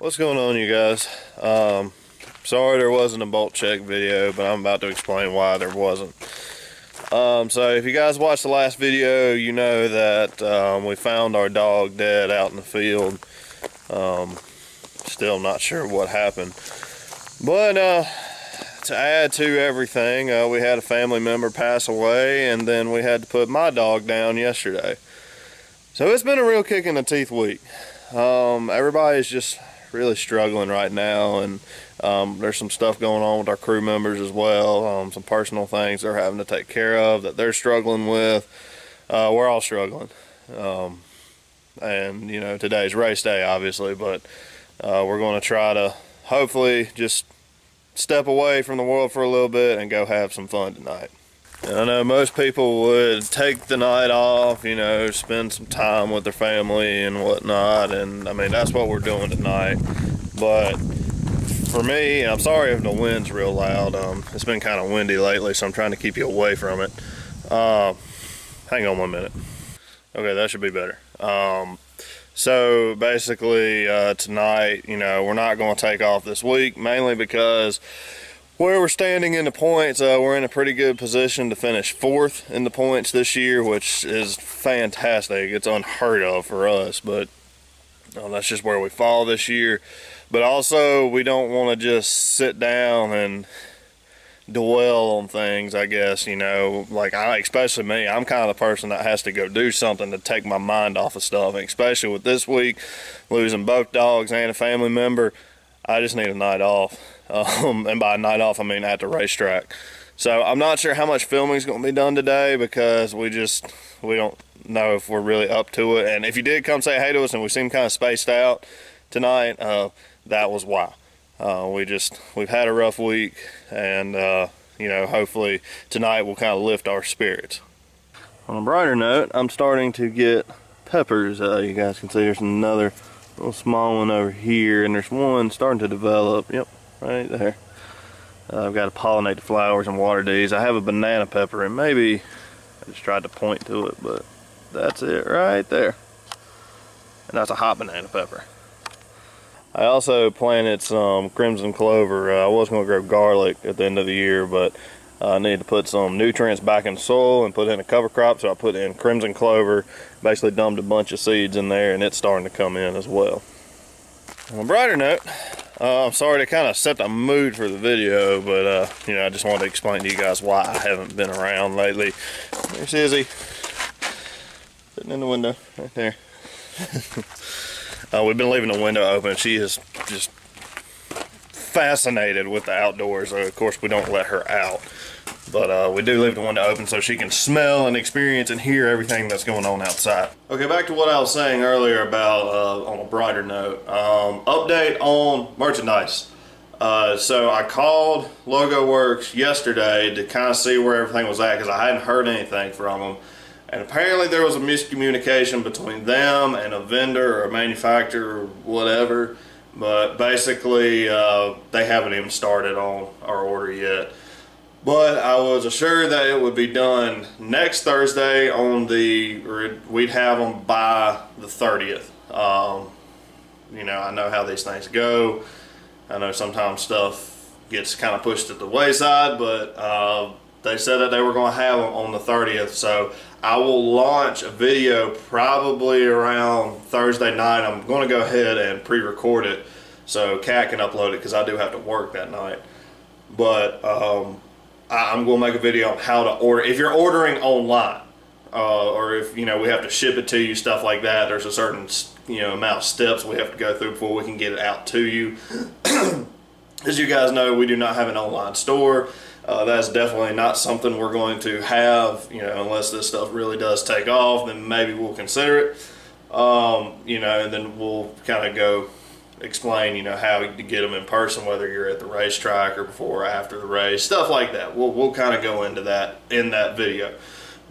What's going on, you guys? Sorry there wasn't a bolt check video, but I'm about to explain why there wasn't. So if you guys watched the last video, you know that we found our dog dead out in the field. Still not sure what happened. But to add to everything, we had a family member pass away, and then we had to put my dog down yesterday. So it's been a real kick in the teeth week. Everybody's just really struggling right now, and there's some stuff going on with our crew members as well, some personal things they're having to take care of that they're struggling with. We're all struggling, and you know, today's race day obviously, but we're going to try to hopefully just step away from the world for a little bit and go have some fun tonight. And I know most people would take the night off, you know, spend some time with their family and whatnot, and I mean, that's what we're doing tonight. But for me, I'm sorry if the wind's real loud. It's been kind of windy lately, so I'm trying to keep you away from it. Hang on 1 minute. Okay, that should be better. So basically, tonight, you know, we're not going to take off this week, mainly because where we're standing in the points, we're in a pretty good position to finish 4th in the points this year, which is fantastic. It's unheard of for us, but that's just where we fall this year. But also, we don't want to just sit down and dwell on things, I guess, you know. Like, especially me, I'm kind of the person that has to go do something to take my mind off of stuff, and especially with this week, losing both dogs and a family member, I just need a night off. And by a night off, I mean at the racetrack. So I'm not sure how much filming is going to be done today, because we don't know if we're really up to it. And if you did come say hey to us and we seem kind of spaced out tonight, that was why. We've had a rough week, and you know, hopefully tonight will kind of lift our spirits. On a brighter note, I'm starting to get peppers. You guys can see there's another little small one over here, and there's one starting to develop. Yep, right there. I've got to pollinate the flowers and water these. I have a banana pepper, and maybe I just tried to point to it, but that's it right there. And that's a hot banana pepper. I also planted some crimson clover. I was going to grow garlic at the end of the year, but I need to put some nutrients back in the soil and put in a cover crop, so I put in crimson clover, basically dumped a bunch of seeds in there, and it's starting to come in as well. On a brighter note, I'm sorry to kind of set the mood for the video, but you know, I just wanted to explain to you guys why I haven't been around lately. There's Izzy, sitting in the window right there. We've been leaving the window open. She is just fascinated with the outdoors. So of course, we don't let her out, but we do leave the window open so she can smell and experience and hear everything that's going on outside. Okay, back to what I was saying earlier about, on a brighter note, update on merchandise. So I called Logo Works yesterday to kind of see where everything was at, because I hadn't heard anything from them. And apparently there was a miscommunication between them and a vendor or a manufacturer or whatever. But basically, they haven't even started on our order yet. But I was assured that it would be done next Thursday we'd have them by the 30th. You know, I know how these things go. I know sometimes stuff gets kind of pushed to the wayside, but they said that they were going to have them on the 30th. So I will launch a video probably around Thursday night. I'm going to go ahead and pre-record it so Kat can upload it, because I do have to work that night. But I'm going to make a video on how to order. If you're ordering online, or if, you know, we have to ship it to you, stuff like that, there's a certain, you know, amount of steps we have to go through before we can get it out to you. As you guys know, we do not have an online store. That's definitely not something we're going to have, you know, unless this stuff really does take off. Then maybe we'll consider it, you know, and then we'll kind of go explain, you know, how to get them in person, whether you're at the racetrack or before or after the race, stuff like that. We'll kind of go into that in that video.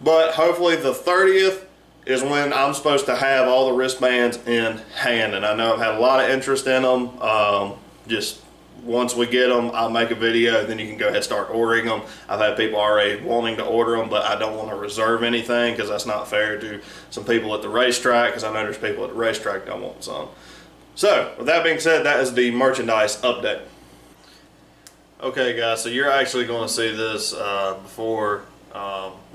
But hopefully the 30th is when I'm supposed to have all the wristbands in hand, and I know I've had a lot of interest in them. Just once we get them, I'll make a video, then you can go ahead and start ordering them. I've had people already wanting to order them, but I don't want to reserve anything, because that's not fair to some people at the racetrack, because I know there's people at the racetrack that want some. So, with that being said, that is the merchandise update. Okay guys, so you're actually going to see this before,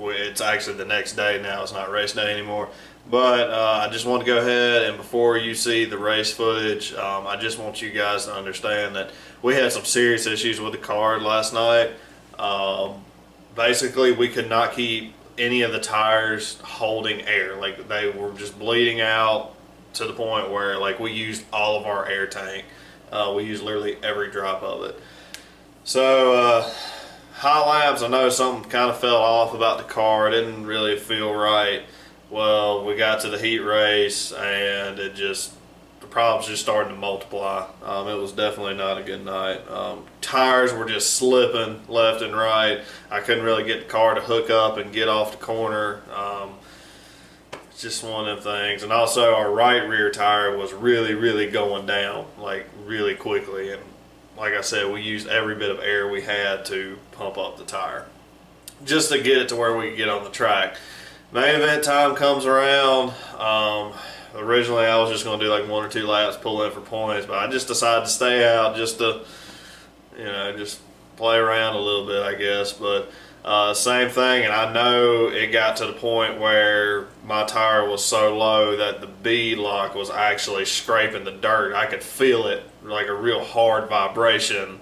it's actually the next day now, it's not race day anymore. But I just want to go ahead and before you see the race footage, I just want you guys to understand that we had some serious issues with the car last night. Basically, we could not keep any of the tires holding air. Like, they were just bleeding out to the point where, like, we used all of our air tank. We used literally every drop of it. So, high laps, I know something kind of fell off about the car. It didn't really feel right. Well, we got to the heat race and the problems just started to multiply. It was definitely not a good night. Tires were just slipping left and right. I couldn't really get the car to hook up and get off the corner. It's just one of them things. And also our right rear tire was really going down, like really quickly. And like I said, we used every bit of air we had to pump up the tire just to get it to where we could get on the track. Main event time comes around. Originally I was just going to do like 1 or 2 laps, pull in for points, but I just decided to stay out just to, you know, just play around a little bit, I guess. But same thing, and I know it got to the point where my tire was so low that the bead lock was actually scraping the dirt. I could feel it, like a real hard vibration,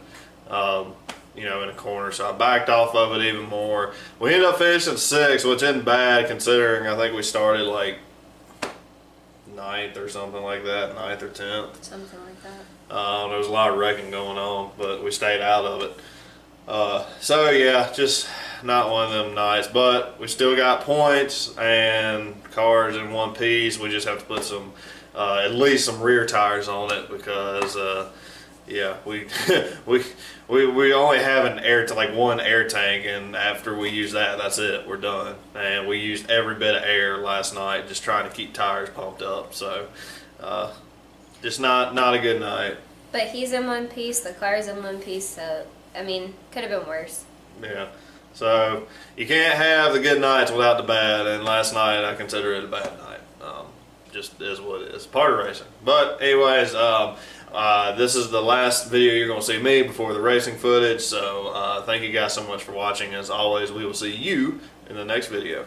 you know, in a corner. So I backed off of it even more. We ended up finishing 6th, which isn't bad considering I think we started like 9th or something like that, 9th or 10th. Something like that. There was a lot of wrecking going on, but we stayed out of it. So yeah, just not one of them nights, but we still got points and cars in one piece. We just have to put some, at least some rear tires on it because yeah, we only have an one air tank, and after we use that, that's it. We're done. And we used every bit of air last night, just trying to keep tires pumped up. So, just not a good night. But he's in one piece. The car's in one piece. So I mean, could have been worse. Yeah. So you can't have the good nights without the bad. And last night, I consider it a bad night. Just is what it is. Part of racing. But anyways. This is the last video you're going to see me before the racing footage, so thank you guys so much for watching. As always, we will see you in the next video.